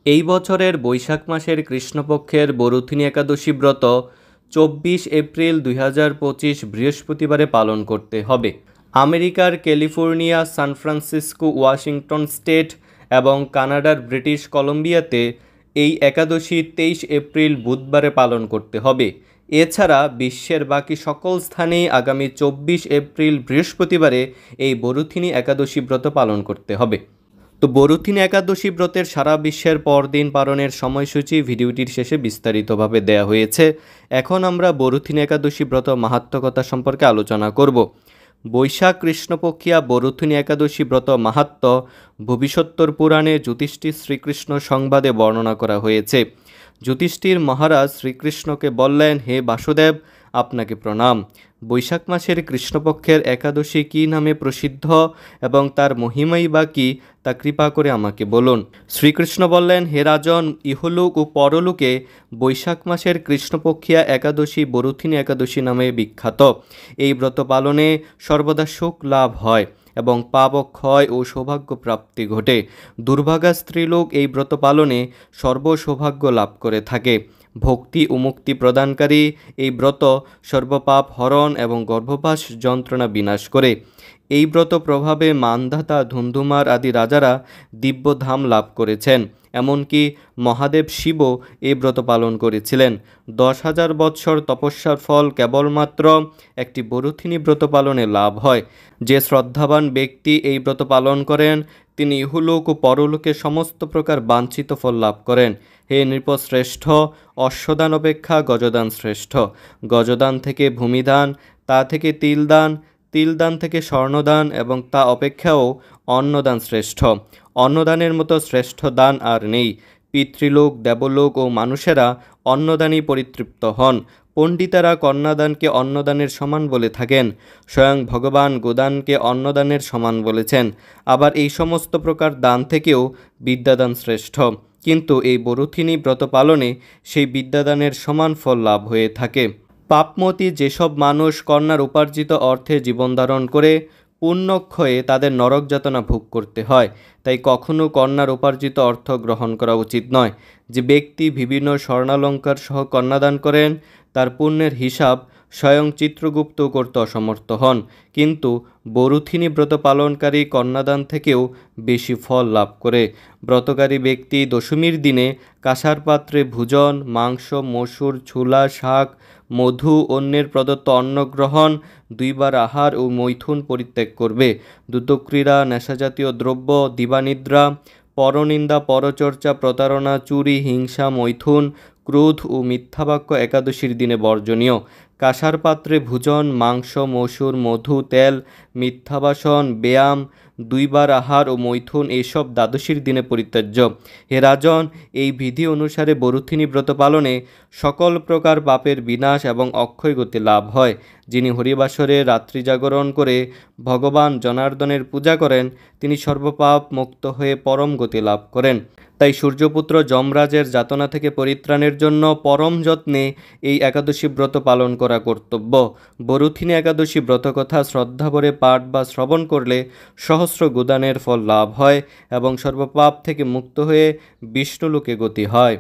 এই বছরের বৈশাখ মাসের কৃষ্ণপক্ষের বরুথিনী একাদশী ব্রত 24 এপ্রিল 2025 বৃহস্পতিবারে পালন করতে হবে। আমেরিকার California, San Francisco, Washington state এবং কানাডার ব্রিটিশ কলম্বিয়াতে এই একাদশী 23 এপ্রিল বুধবারে পালন করতে হবে। এছাড়া বিশ্বের বাকি সকল স্থানেই আগামী 24 এপ্রিল বৃহস্পতিবারে এই বরুথিনী একাদশী ব্রত পালন করতে হবে। তো বরুথিনী একাদশী ব্রতের সারা বিশ্বের পরদিন পালনের সময়সূচি ভিডিওটির শেষে বিস্তারিতভাবে দেয়া হয়েছে। এখন আমরা বরুথিনী একাদশী ব্রত মাহাত্ম্যকথা সম্পর্কে আলোচনা করব। বৈশাখ কৃষ্ণপক্ষিয়া বরুথিনী একাদশী ব্রত মাহাত্ম্য ভবিষ্যোত্তর পুরাণে যুধিষ্ঠির শ্রীকৃষ্ণ সংবাদে বর্ণনা করা হয়েছে। যুধিষ্ঠির মহারাজ শ্রীকৃষ্ণকে বললেন, হে বাসুদেব, আপনাকে প্রণাম। বৈশাখ মাসের কৃষ্ণপক্ষের একাদশী কী নামে প্রসিদ্ধ এবং তার মহিমাই বা কী তা কৃপা করে আমাকে বলুন। শ্রীকৃষ্ণ বললেন, হে রাজন, ইহলোক ও পরলোকে বৈশাখ মাসের কৃষ্ণপক্ষিয়া একাদশী বরুথিনী একাদশী নামে বিখ্যাত। এই ব্রত পালনে সর্বদা সুখ লাভ হয় এবং পাপ ক্ষয় ও সৌভাগ্য প্রাপ্তি ঘটে। দুর্ভাগা স্ত্রীলোক এই ব্রত পালনে সর্বসৌভাগ্য লাভ করে থাকে। ভক্তি ও মুক্তি প্রদানকারী এই ব্রত সর্বপাপ হরণ এবং গর্ভপাশ যন্ত্রণা বিনাশ করে। এই ব্রত প্রভাবে মান্ধাতা, ধুন্ধুমার আদি রাজারা দিব্যধাম লাভ করেছেন। এমনকি মহাদেব শিবও এই ব্রত পালন করেছিলেন। 10,000 বৎসর তপস্যার ফল কেবলমাত্র একটি বরুথিনী ব্রত পালনে লাভ হয়। যে শ্রদ্ধাবান ব্যক্তি এই ব্রত পালন করেন তিনি ইহলোক ও পরলোকে সমস্ত প্রকার বাঞ্ছিত ফল লাভ করেন। হে নৃপশ্রেষ্ঠ, অশ্বদান অপেক্ষা গজদান শ্রেষ্ঠ। গজদান থেকে ভূমিদান, তা থেকে তিলদান, তিলদান থেকে স্বর্ণদান এবং তা অপেক্ষাও অন্নদান শ্রেষ্ঠ। অন্নদানের মতো শ্রেষ্ঠ দান আর নেই। পিতৃলোক, দেবলোক ও মানুষেরা অন্নদানই পরিতৃপ্ত হন। পণ্ডিতেরা কন্যাদানকে অন্নদানের সমান বলে থাকেন। স্বয়ং ভগবান গোদানকে অন্নদানের সমান বলেছেন। আবার এই সমস্ত প্রকার দান থেকেও বিদ্যাদান শ্রেষ্ঠ। কিন্তু এই বরুথিনী ব্রত পালনে সেই বিদ্যাদানের সমান ফল লাভ হয়ে থাকে। পাপমতী যেসব মানুষ কন্যার উপার্জিত অর্থে জীবনধারণ করে পুণ্যক্ষয়ে তাদের নরক যাতনা ভোগ করতে হয়। তাই কখনো কন্যার উপার্জিত অর্থ গ্রহণ করা উচিত নয়। যে ব্যক্তি বিভিন্ন স্বর্ণালঙ্কার সহ কন্যাদান করেন তার পুণ্যের হিসাব স্বয়ং চিত্রগুপ্ত করতে অসমর্থ হন। কিন্তু বরুথিনী ব্রত পালনকারী কন্যাদান থেকেও বেশি ফল লাভ করে। ব্রতকারী ব্যক্তি দশমীর দিনে কাঁসার পাত্রে ভোজন, মাংস, মসুর, ছোলা, শাক, মধু, অন্যের প্রদত্ত অন্ন গ্রহণ, 2 বার আহার ও মৈথুন পরিত্যাগ করবে। দ্রুতক্রীড়া, নেশাজাতীয় দ্রব্য, দিবানিদ্রা, পরনিন্দা, পরচর্চা, প্রতারণা, চুরি, হিংসা, মৈথুন, ক্রোধ ও মিথ্যাবাক্য একাদশীর দিনে বর্জনীয়। কাঁসার পাত্রে ভোজন, মাংস, মসুর, মধু, তেল, মিথ্যাবাসন, ব্যায়াম, 2 বার আহার ও মৈথুন এসব দ্বাদশীর দিনে পরিত্যাজ্য। হে রাজন, এই বিধি অনুসারে বরুথিনী ব্রত পালনে সকল প্রকার পাপের বিনাশ এবং অক্ষয় গতি লাভ হয়। যিনি হরিবাসরে রাত্রি জাগরণ করে ভগবান জনার্দনের পূজা করেন তিনি সর্বপাপ মুক্ত হয়ে পরম গতি লাভ করেন। তাই সূর্যপুত্র যমরাজের যাতনা থেকে পরিত্রাণের জন্য পরম যত্নে এই একাদশী ব্রত পালন করা কর্তব্য। বরুথিনী একাদশী ব্রতকথা শ্রদ্ধাভরে পাঠ বা শ্রবণ করলে সহস্র গোদানের ফল লাভ হয় এবং সর্বপাপ থেকে মুক্ত হয়ে বিষ্ণুলোকে গতি হয়।